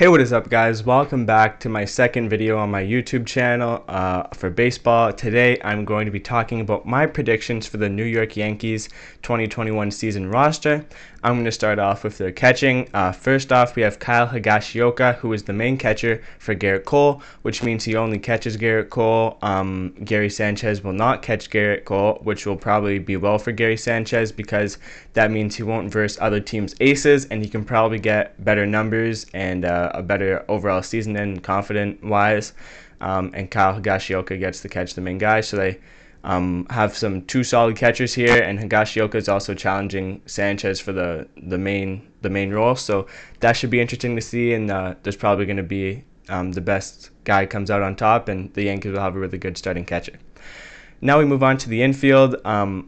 Hey, what is up, guys? Welcome back to my second video on my YouTube channel for baseball. Today I'm going to be talking about my predictions for the New York Yankees 2021 season roster. I'm going to start off with their catching. First off, we have Kyle Higashioka, who is the main catcher for Garrett Cole, which means he only catches Garrett Cole. Gary Sanchez will not catch Garrett Cole, which will probably be well for Gary Sanchez because that means he won't verse other teams' aces, and he can probably get better numbers and a better overall season and confident-wise. And Kyle Higashioka gets to catch the main guy, so they have two solid catchers here, and Higashioka is also challenging Sanchez for the main role, so that should be interesting to see. And there's probably going to be the best guy comes out on top, and the Yankees will have a really good starting catcher. Now we move on to the infield.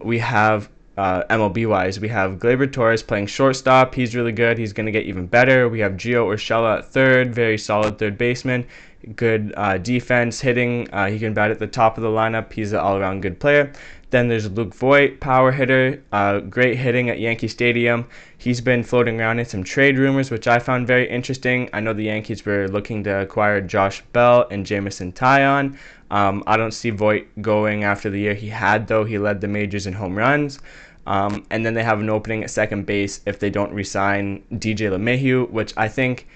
We have MLB-wise, we have Gleyber Torres playing shortstop. He's really good. He's going to get even better. We have Gio Urshela at third, very solid third baseman. Good defense, hitting. He can bat at the top of the lineup. He's an all-around good player. Then there's Luke Voit, power hitter, great hitting at Yankee Stadium. He's been floating around in some trade rumors, which I found very interesting. I know the Yankees were looking to acquire Josh Bell and Jamison Taillon. I don't see Voit going after the year he had, though. He led the majors in home runs. And then they have an opening at second base if they don't re-sign DJ LeMahieu, which I think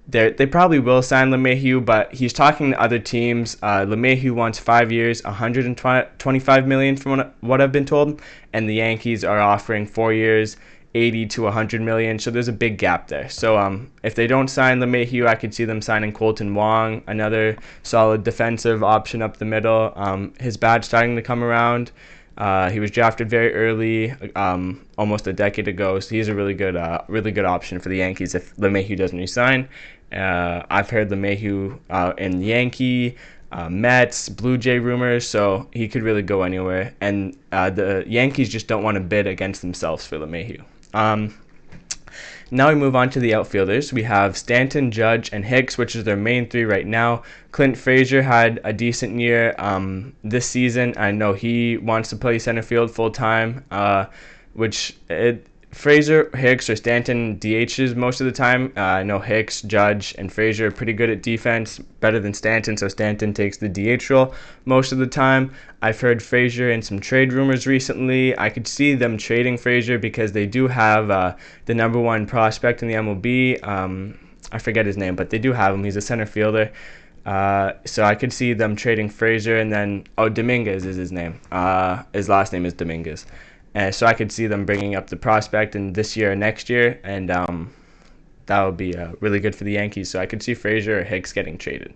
they probably will sign LeMahieu, but he's talking to other teams. LeMahieu wants 5 years, $125 million from what I've been told, and the Yankees are offering 4 years, $80 to $100 million. So there's a big gap there. So if they don't sign LeMahieu, I could see them signing Colton Wong, another solid defensive option up the middle. His bat's starting to come around. He was drafted very early, almost a decade ago, so he's a really good option for the Yankees if LeMahieu doesn't resign. I've heard LeMahieu in Yankee, Mets, Blue Jay rumors, so he could really go anywhere. And the Yankees just don't want to bid against themselves for LeMahieu. Now we move on to the outfielders. We have Stanton, Judge, and Hicks, which is their main three right now. Clint Frazier had a decent year this season. I know he wants to play center field full time, Frazier, Hicks, or Stanton DHs most of the time. I know Hicks, Judge, and Frazier are pretty good at defense, better than Stanton, so Stanton takes the DH role most of the time. I've heard Frazier in some trade rumors recently. I could see them trading Frazier because they do have the number one prospect in the MLB. I forget his name, but they do have him. He's a center fielder. So I could see them trading Frazier, and then Dominguez is his name. His last name is Dominguez. So I could see them bringing up the prospect in this year or next year, and that would be really good for the Yankees. So I could see Frazier or Hicks getting traded.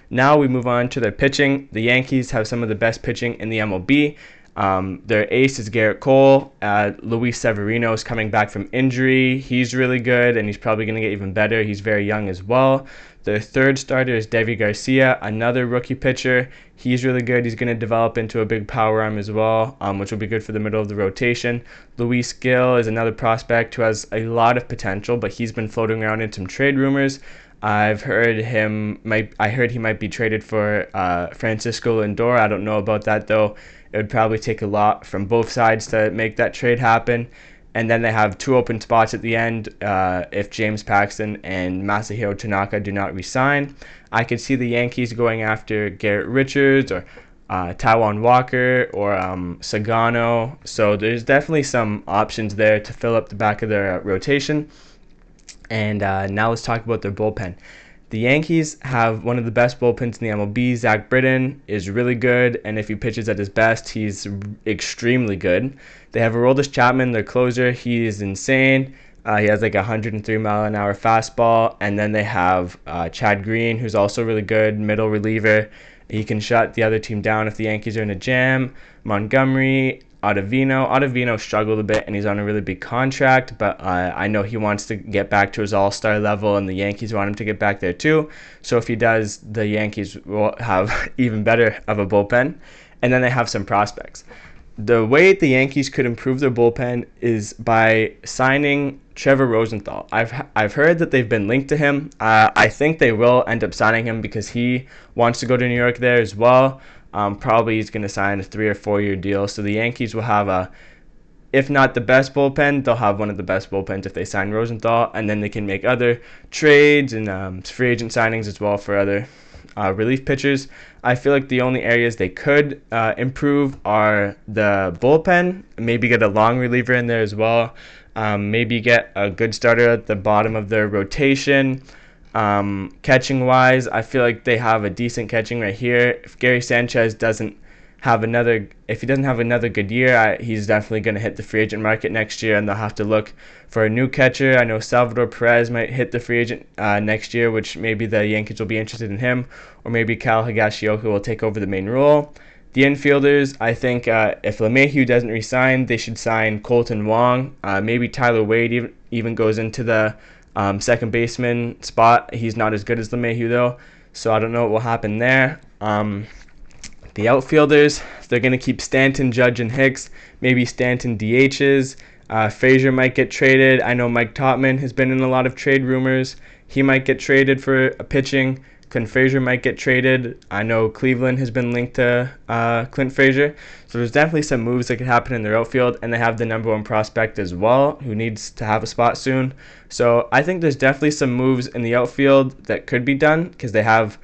Now we move on to their pitching. The Yankees have some of the best pitching in the MLB. Their ace is Garrett Cole. Luis Severino is coming back from injury. He's really good, and he's probably going to get even better. He's very young as well. Their third starter is Deivi Garcia, another rookie pitcher. He's really good. He's going to develop into a big power arm as well, which will be good for the middle of the rotation. Luis Gil is another prospect who has a lot of potential, but he's been floating around in some trade rumors. I heard he might be traded for Francisco Lindor. I don't know about that, though. It would probably take a lot from both sides to make that trade happen. And then they have two open spots at the end if James Paxton and Masahiro Tanaka do not resign. I could see the Yankees going after Garrett Richards or Taijuan Walker or Sagano. So there's definitely some options there to fill up the back of their rotation. And now let's talk about their bullpen. The Yankees have one of the best bullpens in the MLB. Zach Britton is really good, and if he pitches at his best, he's extremely good. They have Aroldis Chapman, their closer. He is insane. He has like a 103-mile-an-hour fastball. And then they have Chad Green, who's also really good, middle reliever. He can shut the other team down if the Yankees are in a jam. Montgomery, Ottavino struggled a bit, and he's on a really big contract, but I know he wants to get back to his all-star level, and the Yankees want him to get back there too. So if he does, the Yankees will have even better of a bullpen. And then they have some prospects. The way the Yankees could improve their bullpen is by signing Trevor Rosenthal. I've heard that they've been linked to him. I think they will end up signing him because he wants to go to New York there as well. Probably he's going to sign a 3 or 4 year deal. So the Yankees will have if not the best bullpen, they'll have one of the best bullpens if they sign Rosenthal, and then they can make other trades and free agent signings as well for other relief pitchers. I feel like the only areas they could improve are the bullpen, maybe get a long reliever in there as well, maybe get a good starter at the bottom of their rotation. Catching wise, I feel like they have a decent catching right here. If Gary Sanchez doesn't have another, if he doesn't have another good year, he's definitely going to hit the free agent market next year, and they'll have to look for a new catcher. I know Salvador Perez might hit the free agent next year, which maybe the Yankees will be interested in him, or maybe Kyle Higashioka will take over the main role. The infielders, I think if LeMahieu doesn't resign, they should sign Colton Wong. Maybe Tyler Wade even goes into the second baseman spot. He's not as good as LeMahieu though, so I don't know what will happen there. The outfielders, they're going to keep Stanton, Judge, and Hicks. Maybe Stanton DHs. Frazier might get traded. I know Mike Topman has been in a lot of trade rumors. He might get traded for a pitching. Clint Frazier might get traded. I know Cleveland has been linked to Clint Frazier. So there's definitely some moves that could happen in their outfield, and they have the number one prospect as well, who needs to have a spot soon. So I think there's definitely some moves in the outfield that could be done, because they have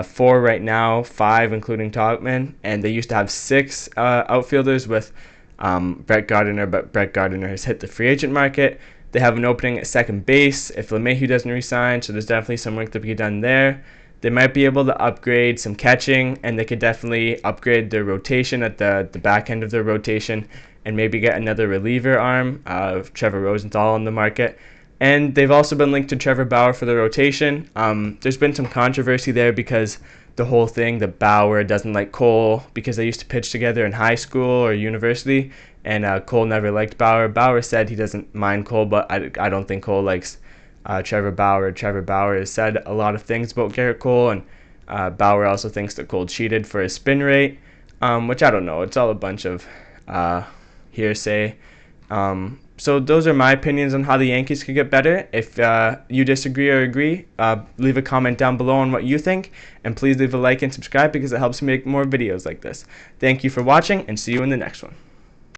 4 right now, 5 including Topman, and they used to have 6 outfielders with Brett Gardner, but Brett Gardner has hit the free agent market. They have an opening at second base if LeMahieu doesn't resign, so there's definitely some work to be done there. They might be able to upgrade some catching, and they could definitely upgrade their rotation at the back end of their rotation, and maybe get another reliever arm of Trevor Rosenthal on the market. And they've also been linked to Trevor Bauer for the rotation. There's been some controversy there because the whole thing that Bauer doesn't like Cole because they used to pitch together in high school or university, and Cole never liked Bauer. Bauer said he doesn't mind Cole, but I don't think Cole likes Trevor Bauer. Trevor Bauer has said a lot of things about Garrett Cole, and Bauer also thinks that Cole cheated for his spin rate, which I don't know. It's all a bunch of hearsay. So those are my opinions on how the Yankees could get better. If you disagree or agree, leave a comment down below on what you think, and please leave a like and subscribe because it helps me make more videos like this. Thank you for watching, and see you in the next one.